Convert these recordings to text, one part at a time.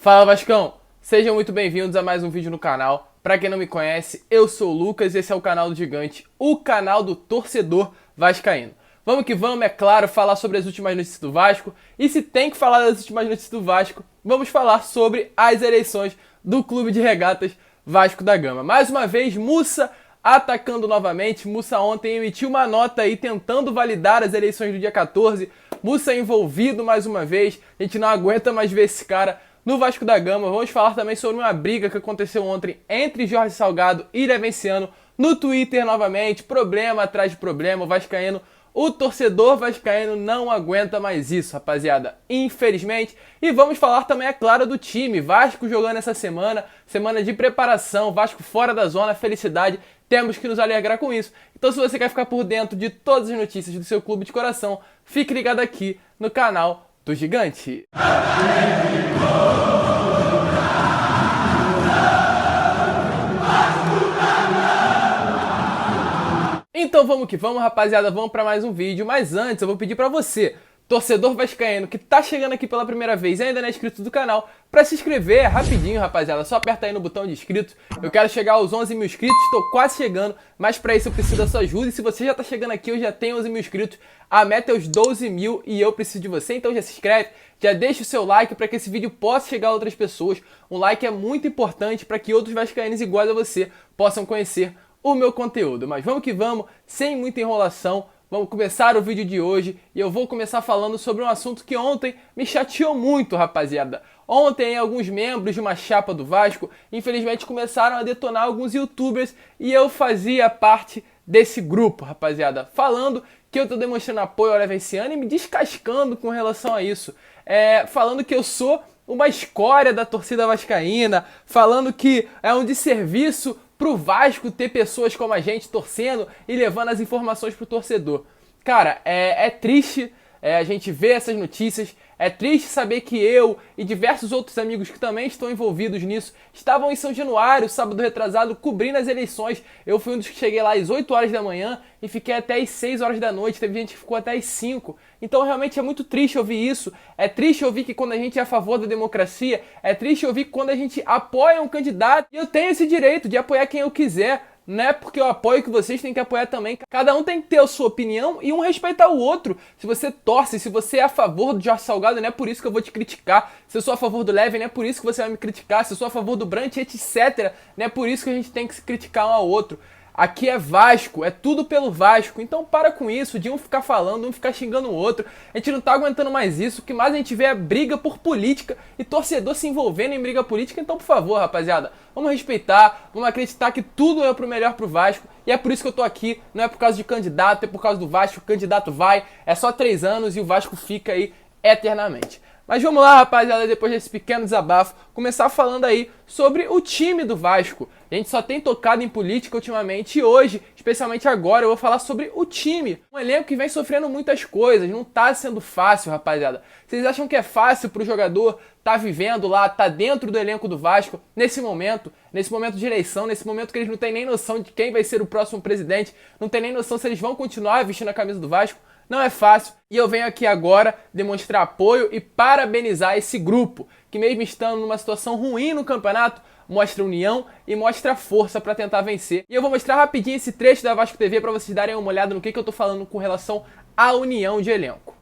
Fala Vascão, sejam muito bem-vindos a mais um vídeo no canal. Pra quem não me conhece, eu sou o Lucas e esse é o canal do Gigante, o canal do torcedor vascaíno. Vamos que vamos, é claro, falar sobre as últimas notícias do Vasco. E se tem que falar das últimas notícias do Vasco, vamos falar sobre as eleições do Clube de Regatas Vasco da Gama. Mais uma vez, Mussa atacando novamente. Mussa ontem emitiu uma nota aí tentando validar as eleições do dia 14. Mussa envolvido mais uma vez, a gente não aguenta mais ver esse cara no Vasco da Gama. Vamos falar também sobre uma briga que aconteceu ontem entre Jorge Salgado e Nevenciano no Twitter novamente, problema atrás de problema, o vascaíno, o torcedor vascaíno não aguenta mais isso, rapaziada, infelizmente. E vamos falar também, é claro, do time, Vasco jogando essa semana, semana de preparação, Vasco fora da zona, felicidade, temos que nos alegrar com isso. Então se você quer ficar por dentro de todas as notícias do seu clube de coração, fique ligado aqui no canal do Gigante. Então vamos que vamos, rapaziada, vamos para mais um vídeo. Mas antes eu vou pedir para você, torcedor vascaíno que tá chegando aqui pela primeira vez e ainda não é inscrito do canal, para se inscrever, é rapidinho, rapaziada, só aperta aí no botão de inscritos. Eu quero chegar aos 11 mil inscritos, estou quase chegando, mas para isso eu preciso da sua ajuda. E se você já tá chegando aqui, eu já tenho 11 mil inscritos, a meta é os 12 mil e eu preciso de você, então já se inscreve, já deixa o seu like para que esse vídeo possa chegar a outras pessoas. Um like é muito importante para que outros vascaínos iguais a você possam conhecer o meu conteúdo. Mas vamos que vamos, sem muita enrolação, vamos começar o vídeo de hoje e eu vou começar falando sobre um assunto que ontem me chateou muito, rapaziada. Ontem alguns membros de uma chapa do Vasco, infelizmente, começaram a detonar alguns youtubers e eu fazia parte desse grupo, rapaziada, falando que eu tô demonstrando apoio ao Nevenciano e me descascando com relação a isso. Falando que eu sou uma escória da torcida vascaína, falando que é um desserviço pro Vasco ter pessoas como a gente torcendo e levando as informações pro torcedor. Cara, é triste a gente ver essas notícias, é triste saber que eu e diversos outros amigos que também estão envolvidos nisso estavam em São Januário, sábado retrasado, cobrindo as eleições. Eu fui um dos que cheguei lá às 8 horas da manhã e fiquei até às 6 horas da noite, teve gente que ficou até às 5. Então realmente é muito triste ouvir isso, é triste ouvir que quando a gente é a favor da democracia, é triste ouvir que quando a gente apoia um candidato, e eu tenho esse direito de apoiar quem eu quiser, não é porque eu apoio que vocês têm que apoiar também. Cada um tem que ter a sua opinião e um respeitar o outro. Se você torce, se você é a favor do Jorge Salgado, não é por isso que eu vou te criticar. Se eu sou a favor do Leve, não é por isso que você vai me criticar. Se eu sou a favor do Brant, etc., não é por isso que a gente tem que se criticar um ao outro. Aqui é Vasco, é tudo pelo Vasco, então para com isso, de um ficar falando, um ficar xingando o outro. A gente não tá aguentando mais isso, o que mais a gente vê é briga por política e torcedor se envolvendo em briga política. Então, por favor, rapaziada, vamos respeitar, vamos acreditar que tudo é pro melhor pro Vasco. E é por isso que eu tô aqui, não é por causa de candidato, é por causa do Vasco. O candidato vai, é só 3 anos e o Vasco fica aí eternamente. Mas vamos lá, rapaziada, depois desse pequeno desabafo, começar falando aí sobre o time do Vasco. A gente só tem tocado em política ultimamente e hoje, especialmente agora, eu vou falar sobre o time. Um elenco que vem sofrendo muitas coisas, não tá sendo fácil, rapaziada. Vocês acham que é fácil pro jogador tá vivendo lá, tá dentro do elenco do Vasco, nesse momento de eleição, nesse momento que eles não têm nem noção de quem vai ser o próximo presidente, não tem nem noção se eles vão continuar vestindo a camisa do Vasco? Não é fácil, e eu venho aqui agora demonstrar apoio e parabenizar esse grupo, que mesmo estando numa situação ruim no campeonato, mostra união e mostra força para tentar vencer. E eu vou mostrar rapidinho esse trecho da Vasco TV para vocês darem uma olhada no que eu tô falando com relação à união de elenco.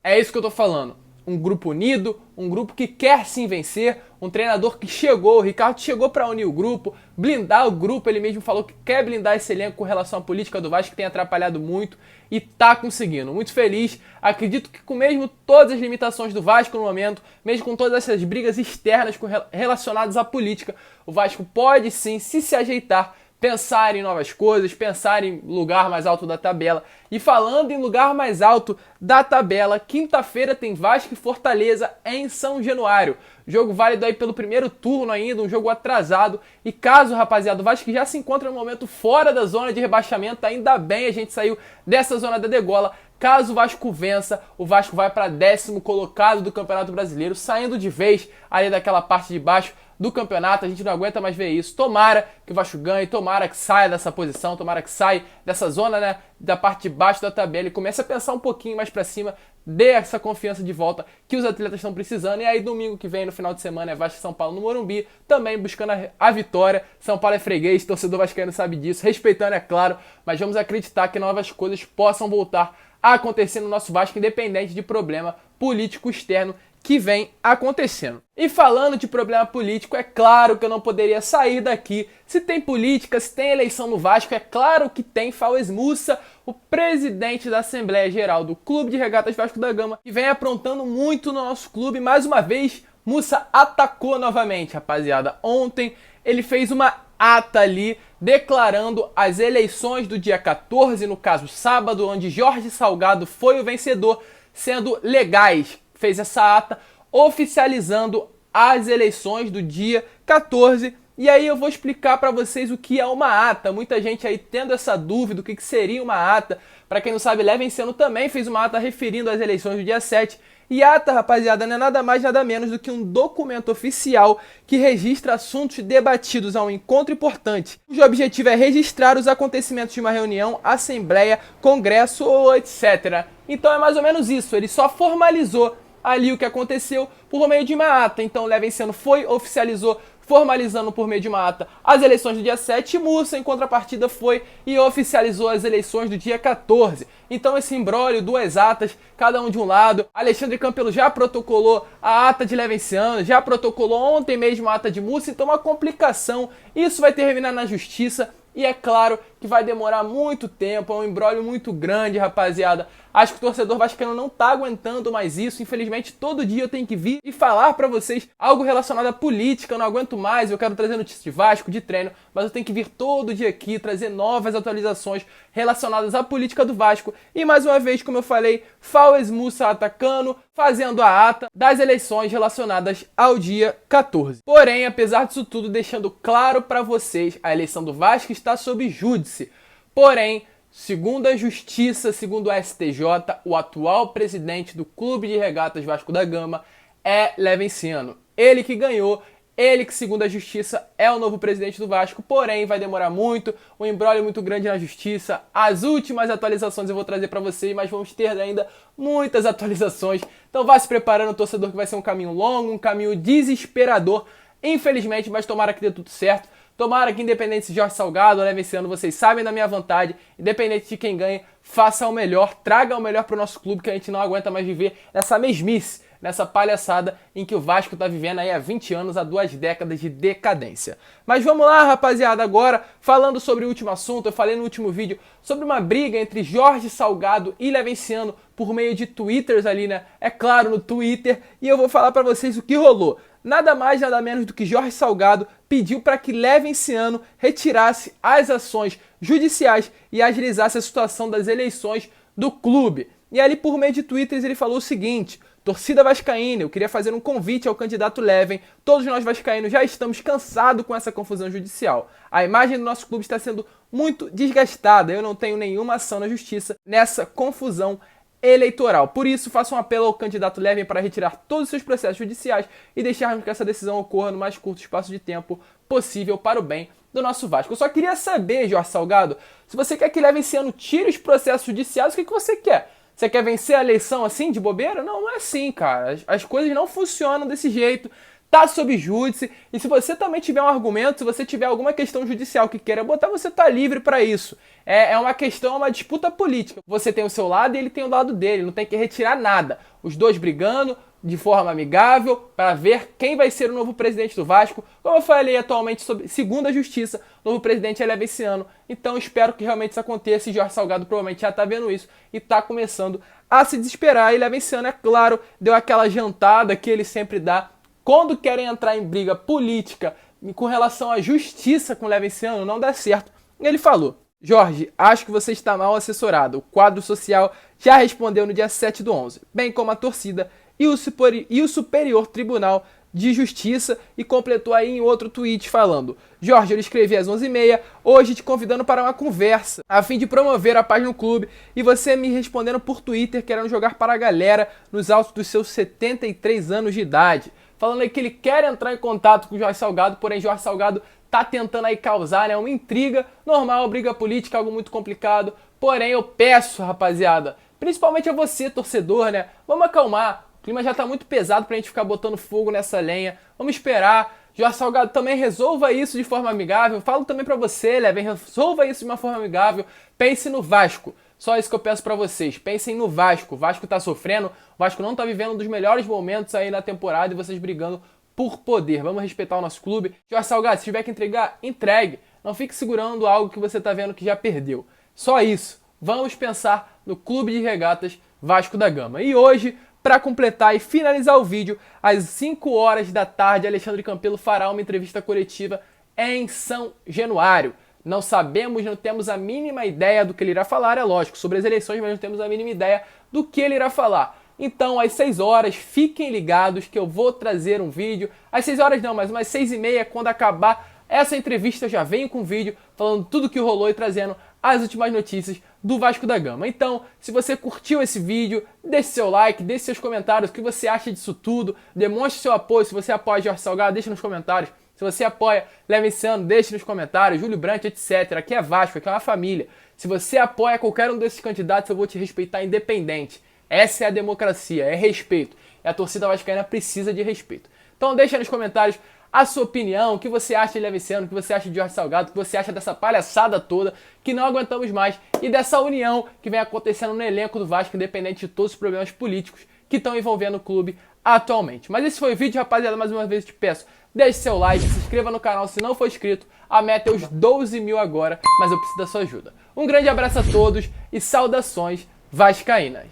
É isso que eu tô falando, um grupo unido, um grupo que quer sim vencer, um treinador que chegou, o Ricardo chegou para unir o grupo, blindar o grupo, ele mesmo falou que quer blindar esse elenco com relação à política do Vasco, que tem atrapalhado muito e tá conseguindo. Muito feliz, acredito que com mesmo todas as limitações do Vasco no momento, mesmo com todas essas brigas externas relacionadas à política, o Vasco pode sim, se ajeitar, pensar em novas coisas, pensar em lugar mais alto da tabela. E falando em lugar mais alto da tabela, quinta-feira tem Vasco e Fortaleza em São Januário. Jogo válido aí pelo primeiro turno ainda, um jogo atrasado. E caso, rapaziada, o Vasco já se encontra no momento fora da zona de rebaixamento, ainda bem a gente saiu dessa zona da degola. Caso o Vasco vença, o Vasco vai para 10º colocado do Campeonato Brasileiro, saindo de vez ali daquela parte de baixo do campeonato. A gente não aguenta mais ver isso. Tomara que o Vasco ganhe, tomara que saia dessa posição, tomara que saia dessa zona, né, da parte de baixo da tabela e comece a pensar um pouquinho mais para cima, dê essa confiança de volta que os atletas estão precisando. E aí domingo que vem, no final de semana, é Vasco e São Paulo no Morumbi, também buscando a vitória. São Paulo é freguês, torcedor vascaíno sabe disso, respeitando, é claro, mas vamos acreditar que novas coisas possam voltar a acontecer no nosso Vasco, independente de problema político externo que vem acontecendo. E falando de problema político, é claro que eu não poderia sair daqui. Se tem política, se tem eleição no Vasco, é claro que tem Fauez Mussa, o presidente da Assembleia Geral do Clube de Regatas Vasco da Gama, que vem aprontando muito no nosso clube. Mais uma vez, Mussa atacou novamente, rapaziada. Ontem ele fez uma ata ali declarando as eleições do dia 14, no caso sábado, onde Jorge Salgado foi o vencedor, sendo legais. Fez essa ata oficializando as eleições do dia 14. E aí eu vou explicar para vocês o que é uma ata. Muita gente aí tendo essa dúvida, o que seria uma ata. Para quem não sabe, Levenciano também fez uma ata referindo às eleições do dia 7. E ata, rapaziada, não é nada mais, nada menos do que um documento oficial que registra assuntos debatidos a um encontro importante, cujo objetivo é registrar os acontecimentos de uma reunião, assembleia, congresso ou etc. Então é mais ou menos isso, ele só formalizou ali o que aconteceu por meio de uma ata. Então Levenciano foi, oficializou, formalizando por meio de uma ata as eleições do dia 7, e Mussa, em contrapartida, foi e oficializou as eleições do dia 14. Então esse imbróglio, duas atas, cada um de um lado. Alexandre Campelo já protocolou a ata de Levenciano, já protocolou ontem mesmo a ata de Mussa, então uma complicação. Isso vai terminar na justiça e é claro que vai demorar muito tempo, é um imbróglio muito grande, rapaziada. Acho que o torcedor vascaíno não tá aguentando mais isso. Infelizmente, todo dia eu tenho que vir e falar pra vocês algo relacionado à política. Eu não aguento mais, eu quero trazer notícias de Vasco, de treino, mas eu tenho que vir todo dia aqui, trazer novas atualizações relacionadas à política do Vasco. E mais uma vez, como eu falei, Fauez Mussa atacando, fazendo a ata das eleições relacionadas ao dia 14. Porém, apesar disso tudo, deixando claro pra vocês, a eleição do Vasco está sob júdice. Porém, segundo a Justiça, segundo o STJ, o atual presidente do Clube de Regatas Vasco da Gama é Levenciano. Ele que ganhou, ele que, segundo a Justiça, é o novo presidente do Vasco. Porém, vai demorar muito, um imbróglio muito grande na Justiça. As últimas atualizações eu vou trazer para vocês, mas vamos ter ainda muitas atualizações. Então vá se preparando, torcedor, que vai ser um caminho longo, um caminho desesperador, infelizmente, mas tomara que dê tudo certo. Tomara que, independente se Jorge Salgado ou Levenciano, vocês sabem da minha vontade, independente de quem ganhe, faça o melhor, traga o melhor para o nosso clube, que a gente não aguenta mais viver nessa mesmice, nessa palhaçada em que o Vasco está vivendo aí há 20 anos, há 2 décadas de decadência. Mas vamos lá, rapaziada, agora, falando sobre o último assunto, eu falei no último vídeo sobre uma briga entre Jorge Salgado e Levenciano por meio de twitters ali, né? É claro, no Twitter, e eu vou falar para vocês o que rolou. Nada mais, nada menos do que Jorge Salgado pediu para que Levenciano retirasse as ações judiciais e agilizasse a situação das eleições do clube. E ali, por meio de twitters, ele falou o seguinte: torcida vascaína, eu queria fazer um convite ao candidato Leven. Todos nós vascaínos já estamos cansados com essa confusão judicial. A imagem do nosso clube está sendo muito desgastada. Eu não tenho nenhuma ação na justiça nessa confusão eleitoral. Por isso, faço um apelo ao candidato Leven para retirar todos os seus processos judiciais e deixarmos que essa decisão ocorra no mais curto espaço de tempo possível para o bem do nosso Vasco. Eu só queria saber, Jorge Salgado, se você quer que Levenciano tire os processos judiciais, o que você quer? Você quer vencer a eleição assim, de bobeira? Não, não é assim, cara. As coisas não funcionam desse jeito. Tá sob júdice, e se você também tiver um argumento, se você tiver alguma questão judicial que queira botar, você tá livre para isso. É uma questão, é uma disputa política. Você tem o seu lado e ele tem o lado dele, não tem que retirar nada. Os dois brigando de forma amigável para ver quem vai ser o novo presidente do Vasco. Como eu falei atualmente, segundo a Justiça, o novo presidente é Levenciano. Então espero que realmente isso aconteça, e Jorge Salgado provavelmente já tá vendo isso e tá começando a se desesperar. E Levenciano, é claro, deu aquela jantada que ele sempre dá quando querem entrar em briga política com relação à justiça com o Levinciano não dá certo. Ele falou: Jorge, acho que você está mal assessorado. O quadro social já respondeu no dia 7/11, bem como a torcida e o Superior Tribunal de Justiça, e completou aí em outro tweet falando: Jorge, eu escrevi às 11h30, hoje te convidando para uma conversa, a fim de promover a paz no clube, e você me respondendo por Twitter querendo jogar para a galera nos altos dos seus 73 anos de idade. Falando aí que ele quer entrar em contato com o Jorge Salgado, porém Jorge Salgado tá tentando aí causar, né, uma intriga, normal, briga política, algo muito complicado, porém eu peço, rapaziada, principalmente a você, torcedor, né, vamos acalmar. O clima já tá muito pesado pra gente ficar botando fogo nessa lenha. Vamos esperar. Jorge Salgado também resolva isso de forma amigável. Falo também pra você, Leven, resolva isso de uma forma amigável. Pense no Vasco. Só isso que eu peço pra vocês. Pensem no Vasco. O Vasco tá sofrendo. O Vasco não tá vivendo um dos melhores momentos aí na temporada e vocês brigando por poder. Vamos respeitar o nosso clube. Jorge Salgado, se tiver que entregar, entregue. Não fique segurando algo que você tá vendo que já perdeu. Só isso. Vamos pensar no Clube de Regatas Vasco da Gama. E hoje, para completar e finalizar o vídeo, às 5 horas da tarde, Alexandre Campelo fará uma entrevista coletiva em São Januário. Não sabemos, não temos a mínima ideia do que ele irá falar, é lógico, sobre as eleições, mas não temos a mínima ideia do que ele irá falar. Então, às 6 horas, fiquem ligados que eu vou trazer um vídeo. Às 6 horas não, mas umas 6h30, quando acabar essa entrevista, eu já venho com um vídeo falando tudo o que rolou e trazendo as últimas notícias do Vasco da Gama. Então, se você curtiu esse vídeo, deixe seu like, deixe seus comentários, o que você acha disso tudo, demonstre seu apoio. Se você apoia Jorge Salgado, deixe nos comentários. Se você apoia Levinciano, deixe nos comentários, Júlio Brandt, etc. Aqui é Vasco, aqui é uma família. Se você apoia qualquer um desses candidatos, eu vou te respeitar independente. Essa é a democracia, é respeito. E a torcida vascaína precisa de respeito. Então deixa nos comentários a sua opinião, o que você acha de Levinciano, o que você acha de Jorge Salgado, o que você acha dessa palhaçada toda, que não aguentamos mais, e dessa união que vem acontecendo no elenco do Vasco, independente de todos os problemas políticos que estão envolvendo o clube atualmente. Mas esse foi o vídeo, rapaziada, mais uma vez eu te peço, deixe seu like, se inscreva no canal se não for inscrito, a meta é os 12 mil agora, mas eu preciso da sua ajuda. Um grande abraço a todos e saudações vascaínas.